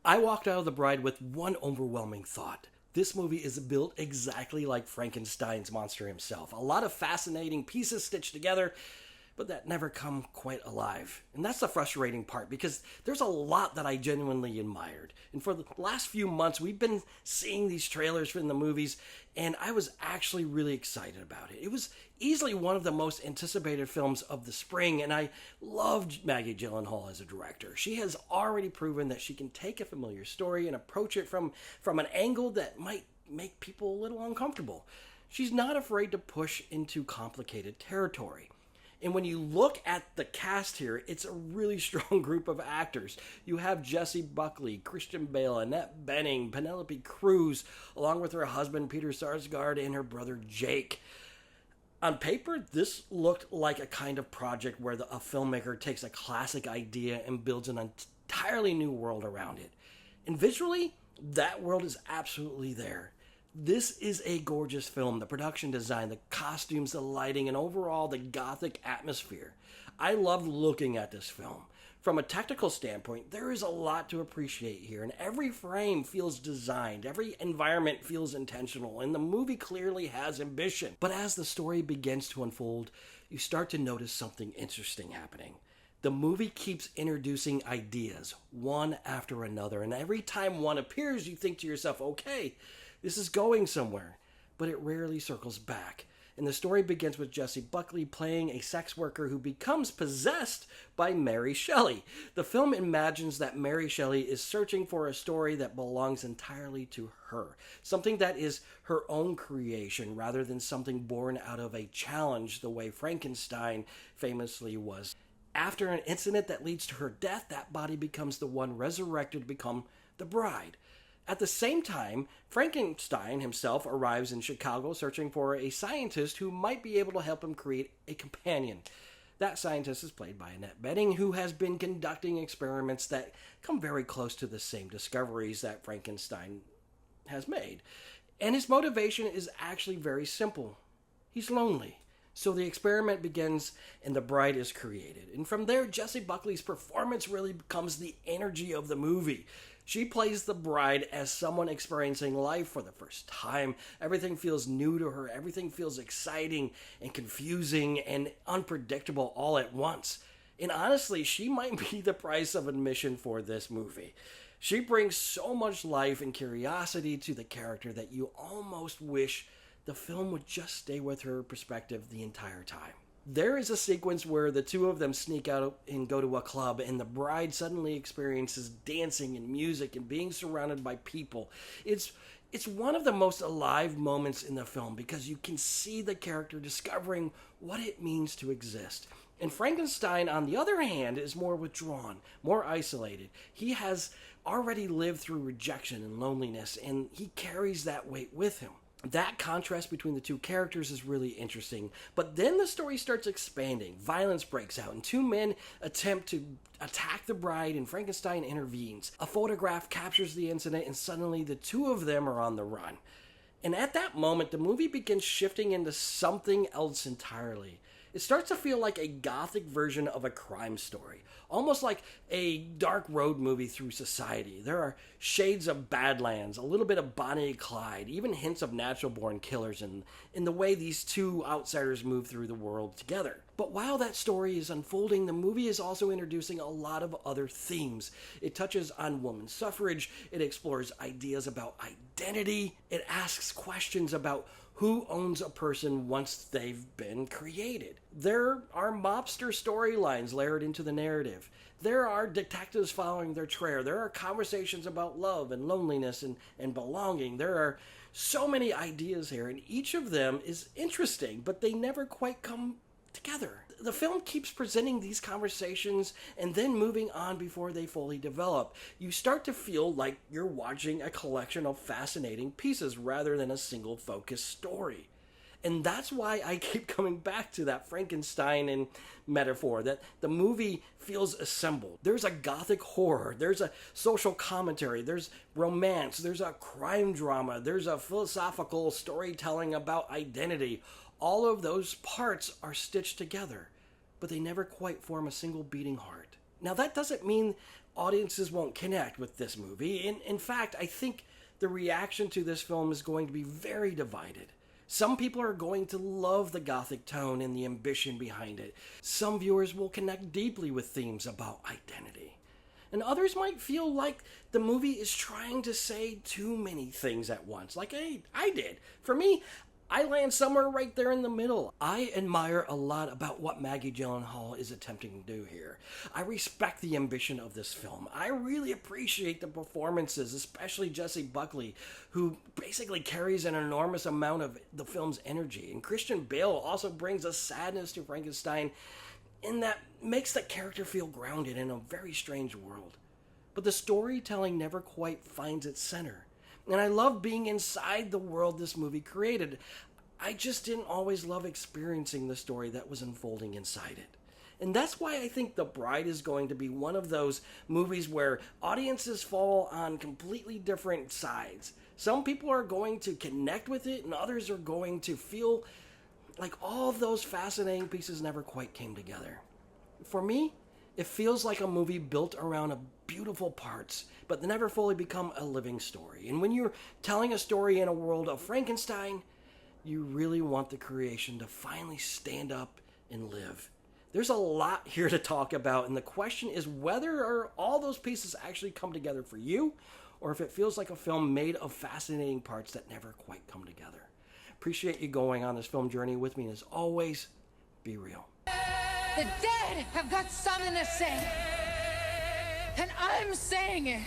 I walked out of The Bride with one overwhelming thought. This movie is built exactly like Frankenstein's monster himself. A lot of fascinating pieces stitched together, but that never come quite alive. And that's the frustrating part, because there's a lot that I genuinely admired. And for the last few months, we've been seeing these trailers from the movies, and I was actually really excited about it. It was easily one of the most anticipated films of the spring, and I loved Maggie Gyllenhaal as a director. She has already proven that she can take a familiar story and approach it from an angle that might make people a little uncomfortable. She's not afraid to push into complicated territory. And when you look at the cast here, it's a really strong group of actors. You have Jessie Buckley, Christian Bale, Annette Bening, Penélope Cruz, along with her husband Peter Sarsgaard and her brother Jake. On paper, this looked like a kind of project where a filmmaker takes a classic idea and builds an entirely new world around it. And visually, that world is absolutely there. This is a gorgeous film. The production design, the costumes, the lighting, and overall the Gothic atmosphere. I loved looking at this film. From a technical standpoint, there is a lot to appreciate here, and every frame feels designed, every environment feels intentional, and the movie clearly has ambition. But as the story begins to unfold, you start to notice something interesting happening. The movie keeps introducing ideas, one after another, and every time one appears, you think to yourself, okay, this is going somewhere, but it rarely circles back. And the story begins with Jessie Buckley playing a sex worker who becomes possessed by Mary Shelley. The film imagines that Mary Shelley is searching for a story that belongs entirely to her, something that is her own creation rather than something born out of a challenge the way Frankenstein famously was. After an incident that leads to her death, that body becomes the one resurrected to become the bride. At the same time, Frankenstein himself arrives in Chicago searching for a scientist who might be able to help him create a companion. That scientist is played by Annette Bening, who has been conducting experiments that come very close to the same discoveries that Frankenstein has made. And his motivation is actually very simple. He's lonely. So the experiment begins and the bride is created. And from there, Jessie Buckley's performance really becomes the energy of the movie. She plays the bride as someone experiencing life for the first time. Everything feels new to her. Everything feels exciting and confusing and unpredictable all at once. And honestly, she might be the price of admission for this movie. She brings so much life and curiosity to the character that you almost wish the film would just stay with her perspective the entire time. There is a sequence where the two of them sneak out and go to a club, and the bride suddenly experiences dancing and music and being surrounded by people. It's one of the most alive moments in the film because you can see the character discovering what it means to exist. And Frankenstein, on the other hand, is more withdrawn, more isolated. He has already lived through rejection and loneliness, and he carries that weight with him. That contrast between the two characters is really interesting, but then the story starts expanding. Violence breaks out, and two men attempt to attack the bride, and Frankenstein intervenes. A photograph captures the incident, and suddenly the two of them are on the run. And at that moment, the movie begins shifting into something else entirely. It starts to feel like a Gothic version of a crime story, almost like a dark road movie through society. There are shades of Badlands, a little bit of Bonnie and Clyde, even hints of natural-born killers in the way these two outsiders move through the world together. But while that story is unfolding, the movie is also introducing a lot of other themes. It touches on women's suffrage, it explores ideas about identity, it asks questions about who owns a person once they've been created. There are mobster storylines layered into the narrative. There are detectives following their trail. There are conversations about love and loneliness and belonging. There are so many ideas here, and each of them is interesting, but they never quite come together. The film keeps presenting these conversations and then moving on before they fully develop. You start to feel like you're watching a collection of fascinating pieces rather than a single focused story. And that's why I keep coming back to that Frankenstein and metaphor, that the movie feels assembled. There's a Gothic horror, there's a social commentary, there's romance, there's a crime drama, there's a philosophical storytelling about identity. All of those parts are stitched together, but they never quite form a single beating heart. Now, that doesn't mean audiences won't connect with this movie. In fact, I think the reaction to this film is going to be very divided. Some people are going to love the Gothic tone and the ambition behind it. Some viewers will connect deeply with themes about identity. And others might feel like the movie is trying to say too many things at once, like I did. For me, I land somewhere right there in the middle. I admire a lot about what Maggie Gyllenhaal is attempting to do here. I respect the ambition of this film. I really appreciate the performances, especially Jessie Buckley, who basically carries an enormous amount of the film's energy. And Christian Bale also brings a sadness to Frankenstein in that makes the character feel grounded in a very strange world. But the storytelling never quite finds its center. And I love being inside the world this movie created. I just didn't always love experiencing the story that was unfolding inside it. And that's why I think The Bride is going to be one of those movies where audiences fall on completely different sides. Some people are going to connect with it, and others are going to feel like all of those fascinating pieces never quite came together. For me, it feels like a movie built around a beautiful parts, but never fully become a living story. And when you're telling a story in a world of Frankenstein, you really want the creation to finally stand up and live. There's a lot here to talk about, and the question is whether all those pieces actually come together for you, or if it feels like a film made of fascinating parts that never quite come together. Appreciate you going on this film journey with me, and as always, be real. The dead have got something to say, and I'm saying it.